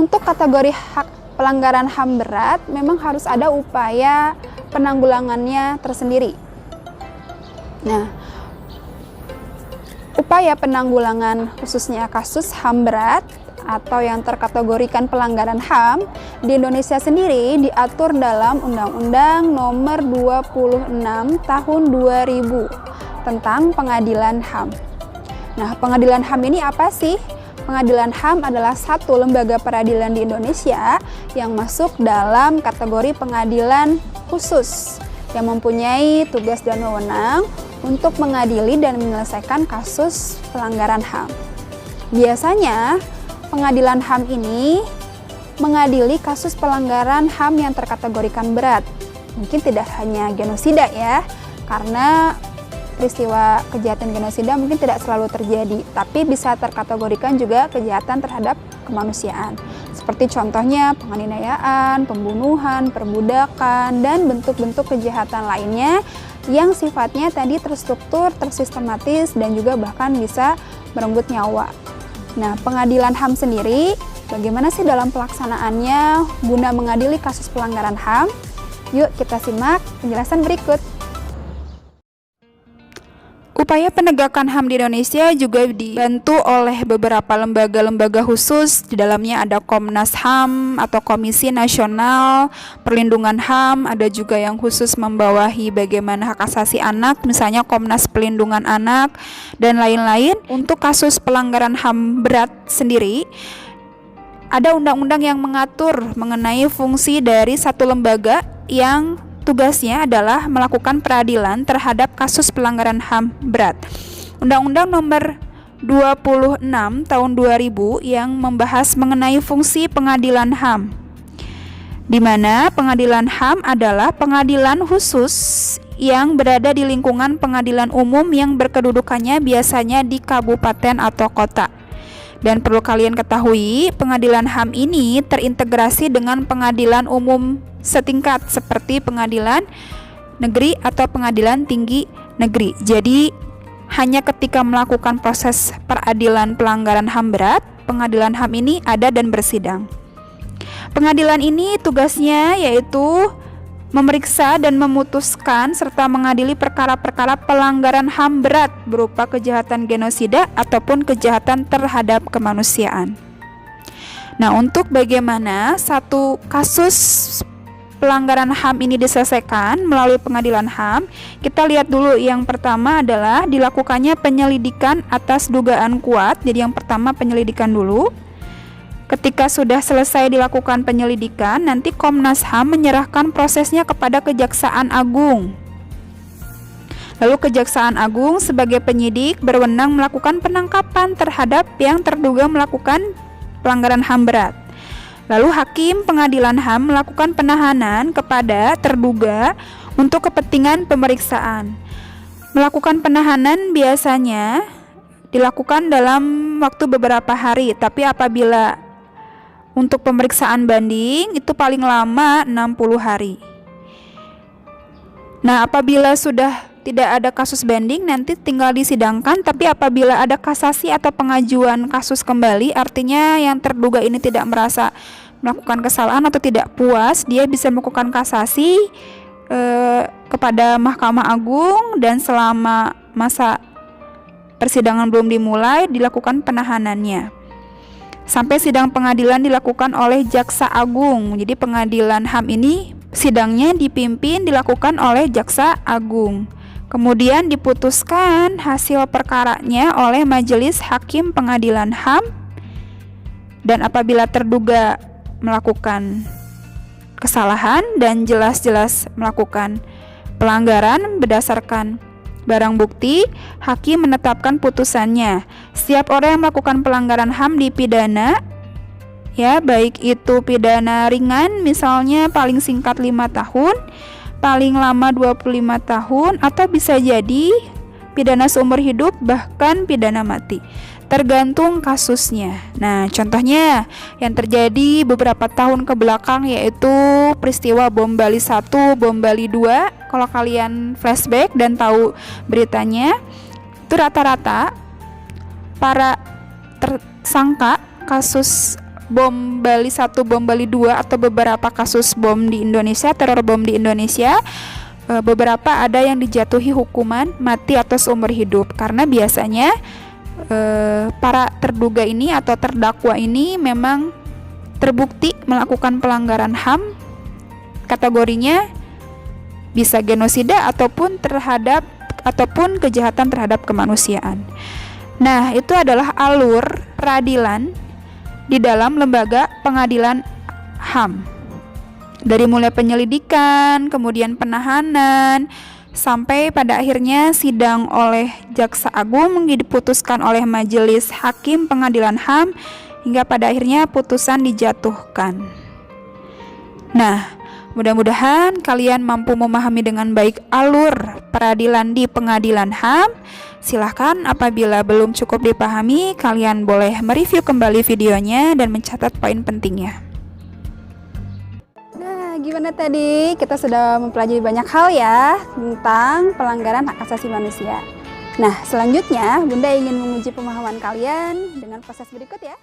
untuk kategori pelanggaran HAM berat memang harus ada upaya penanggulangannya tersendiri. Nah, upaya penanggulangan khususnya kasus HAM berat atau yang terkategorikan pelanggaran HAM di Indonesia sendiri diatur dalam Undang-Undang Nomor 26 Tahun 2000 tentang Pengadilan HAM. Nah, Pengadilan HAM ini apa sih? Pengadilan HAM adalah satu lembaga peradilan di Indonesia yang masuk dalam kategori pengadilan khusus yang mempunyai tugas dan wewenang untuk mengadili dan menyelesaikan kasus pelanggaran HAM. Biasanya, pengadilan HAM ini mengadili kasus pelanggaran HAM yang terkategorikan berat. Mungkin tidak hanya genosida ya, karena peristiwa kejahatan genosida mungkin tidak selalu terjadi, tapi bisa terkategorikan juga kejahatan terhadap kemanusiaan. Seperti contohnya penganiayaan, pembunuhan, perbudakan, dan bentuk-bentuk kejahatan lainnya yang sifatnya tadi terstruktur, tersistematis, dan juga bahkan bisa merenggut nyawa. Nah, pengadilan HAM sendiri, bagaimana sih dalam pelaksanaannya guna mengadili kasus pelanggaran HAM? Yuk kita simak penjelasan berikut. Upaya penegakan HAM di Indonesia juga dibantu oleh beberapa lembaga-lembaga khusus. Di dalamnya ada Komnas HAM atau Komisi Nasional Perlindungan HAM, ada juga yang khusus membawahi bagaimana hak asasi anak, misalnya Komnas Perlindungan Anak, dan lain-lain. Untuk kasus pelanggaran HAM berat sendiri, ada undang-undang yang mengatur mengenai fungsi dari satu lembaga yang tugasnya adalah melakukan peradilan terhadap kasus pelanggaran HAM berat. Undang-Undang Nomor 26 Tahun 2000 yang membahas mengenai fungsi pengadilan HAM, di mana pengadilan HAM adalah pengadilan khusus yang berada di lingkungan pengadilan umum yang berkedudukannya biasanya di kabupaten atau kota. Dan perlu kalian ketahui, pengadilan HAM ini terintegrasi dengan pengadilan umum setingkat seperti pengadilan negeri atau pengadilan tinggi negeri. Jadi, hanya ketika melakukan proses peradilan pelanggaran HAM berat, pengadilan HAM ini ada dan bersidang. Pengadilan ini tugasnya yaitu memeriksa dan memutuskan serta mengadili perkara-perkara pelanggaran HAM berat berupa kejahatan genosida ataupun kejahatan terhadap kemanusiaan. Nah, untuk bagaimana satu kasus pelanggaran HAM ini diselesaikan melalui pengadilan HAM, kita lihat dulu. Yang pertama adalah dilakukannya penyelidikan atas dugaan kuat. Jadi yang pertama penyelidikan dulu. Ketika sudah selesai dilakukan penyelidikan, nanti Komnas HAM menyerahkan prosesnya kepada Kejaksaan Agung. Lalu Kejaksaan Agung sebagai penyidik berwenang melakukan penangkapan terhadap yang terduga melakukan pelanggaran HAM berat. Lalu Hakim Pengadilan HAM melakukan penahanan kepada terduga untuk kepentingan pemeriksaan. Melakukan penahanan biasanya dilakukan dalam waktu beberapa hari, tapi apabila untuk pemeriksaan banding itu paling lama 60 hari. Nah, apabila sudah tidak ada kasus banding nanti tinggal disidangkan, tapi apabila ada kasasi atau pengajuan kasus kembali, artinya yang terduga ini tidak merasa melakukan kesalahan atau tidak puas, dia bisa melakukan kasasi kepada Mahkamah Agung, dan selama masa persidangan belum dimulai dilakukan penahanannya sampai sidang pengadilan dilakukan oleh Jaksa Agung. Jadi pengadilan HAM ini sidangnya dilakukan oleh Jaksa Agung. Kemudian diputuskan hasil perkaranya oleh Majelis Hakim Pengadilan HAM, dan apabila terduga melakukan kesalahan dan jelas-jelas melakukan pelanggaran berdasarkan barang bukti, hakim menetapkan putusannya. Setiap orang yang melakukan pelanggaran HAM dipidana, ya, baik itu pidana ringan misalnya paling singkat 5 tahun, paling lama 25 tahun, atau bisa jadi pidana seumur hidup bahkan pidana mati, tergantung kasusnya. Nah, contohnya yang terjadi beberapa tahun ke belakang yaitu peristiwa Bom Bali 1, Bom Bali 2. Kalau kalian flashback dan tahu beritanya, itu rata-rata para tersangka kasus bom Bali 1, bom Bali 2 atau beberapa kasus bom di Indonesia, teror bom di Indonesia, beberapa ada yang dijatuhi hukuman mati atau seumur hidup karena biasanya para terduga ini atau terdakwa ini memang terbukti melakukan pelanggaran HAM, kategorinya bisa genosida ataupun kejahatan terhadap kemanusiaan. Nah, itu adalah alur peradilan di dalam lembaga pengadilan HAM. Dari mulai penyelidikan, kemudian penahanan, sampai pada akhirnya sidang oleh Jaksa Agung diputuskan oleh Majelis Hakim Pengadilan HAM hingga pada akhirnya putusan dijatuhkan. Nah, mudah-mudahan kalian mampu memahami dengan baik alur peradilan di pengadilan HAM. Silahkan apabila belum cukup dipahami, kalian boleh mereview kembali videonya dan mencatat poin pentingnya. Nah, gimana tadi? Kita sudah mempelajari banyak hal ya tentang pelanggaran hak asasi manusia. Nah, selanjutnya Bunda ingin menguji pemahaman kalian dengan proses berikut ya.